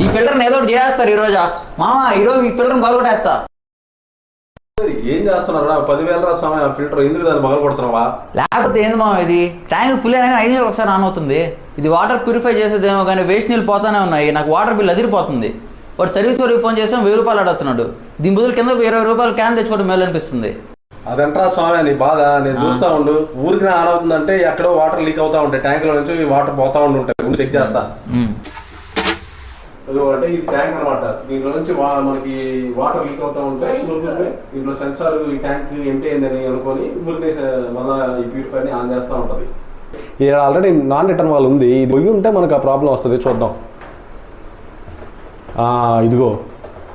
ఈ ఫిల్టర్ని ఏదో ఒకటి చేస్తారు ఈరోజు. మామ ఈరోజు ఈ ఫిల్టర్ని పగలగొట్టేస్తా. ఏం చేస్తున్నారు? 10,000 స్వామి ఫిల్టర్ ఎందుకు దాన్ని పగల కొడుతున్నావా? లేకపోతే ఏంది మామ, ఇది ట్యాంక్ ఫుల్ అయినా 5 నిమిషాలు ఒకసారి ఆన్ అవుతుంది. ఇది వాటర్ ప్యూరిఫై చేసేదేమో కానీ వేస్ట్ నీళ్ళు పోతానే ఉన్నాయి. నాకు వాటర్ బిల్ అదిరిపోతుంది. వాడు సర్వీస్ వాడికి ఫోన్ చేసాం 1000 రూపాయలు అడుగుతున్నాడు. దీని బదులు కింద 20 రూపాయలు క్యాన్ తెచ్చుకోవడం మేలు అనిపిస్తుంది. అదంటరా స్వామి నీ బాధ. నేను చూస్తా ఉండు, ఊరికి ఆన్ అవుతుందంటే ఎక్కడో వాటర్ లీక్ అవుతా ఉంటాయి, ట్యాంక్ లో నుంచి వాటర్ పోతా ఉంటాయి. చెక్ చేస్తా. అంటే ఇది ట్యాంక్ అనమాట. దీంట్లో నుంచి మనకి వాటర్ లీక్ అవుతా ఉంటాయి. దీంట్లో సెన్సార్ ఈ ట్యాంక్ ఎంటీ అయిందని అనుకొని ఊరికి మళ్ళీ ఈ ప్యూరిఫైర్ని ఆన్ చేస్తూ ఉంటుంది. ఇది ఆల్రెడీ నాన్ రిటర్న్ వాళ్ళు ఉంది. ఇది పోయి ఉంటే మనకు ఆ ప్రాబ్లం వస్తుంది. చూద్దాం. ఇదిగో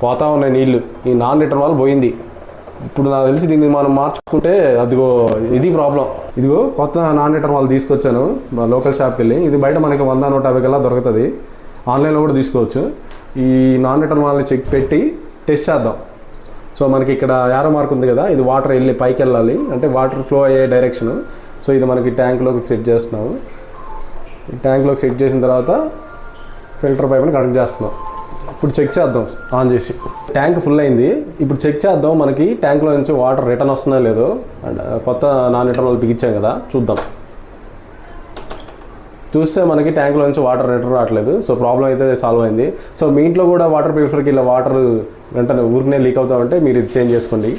పోతా ఉన్నాయి నీళ్లు. ఈ నాన్ రిటర్న్ వాళ్ళు పోయింది. ఇప్పుడు నాకు తెలిసి దీన్ని మనం మార్చుకుంటే అదిగో ఇది ప్రాబ్లం. ఇదిగో కొత్త నాన్ రిటర్న్ వాళ్ళు తీసుకొచ్చాను మా లోకల్ షాప్కి వెళ్ళి. ఇది బయట మనకి 100-150 కల్లా దొరుకుతుంది. ఆన్లైన్లో కూడా తీసుకోవచ్చు. ఈ నాన్ రిటర్న్ వాళ్ళని చెక్ పెట్టి టెస్ట్ చేద్దాం. సో మనకి ఇక్కడ యారో మార్క్ ఉంది కదా, ఇది వాటర్ వెళ్ళి పైకి వెళ్ళాలి, అంటే వాటర్ ఫ్లో అయ్యే డైరెక్షన్. సో ఇది మనకి ట్యాంక్లోకి సెట్ చేస్తున్నాము. ఈ ట్యాంక్లోకి సెట్ చేసిన తర్వాత ఫిల్టర్ పైప్ని కనెక్ట్ చేస్తున్నాం. ఇప్పుడు చెక్ చేద్దాం ఆన్ చేసి. ట్యాంక్ ఫుల్ అయింది. ఇప్పుడు చెక్ చేద్దాం మనకి ట్యాంక్లో నుంచి వాటర్ రిటర్న్ వస్తుందో లేదో. అండ్ కొత్త నాన్ రిటర్న్ వాళ్ళు బిగించాం కదా, చూద్దాం. చూస్తే మనకి ట్యాంక్లో నుంచి వాటర్ రిటర్న్ రావట్లేదు. సో ప్రాబ్లం అయితే సాల్వ్ అయింది. సో మీ ఇంట్లో కూడా వాటర్ ప్యూరిఫైర్కి ఇలా వాటర్ వెంటనే ఊరికనే లీక్ అవుతా ఉంటే మీరు ఇది చేంజ్ చేసుకోండి.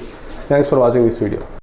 Thanks for watching this video.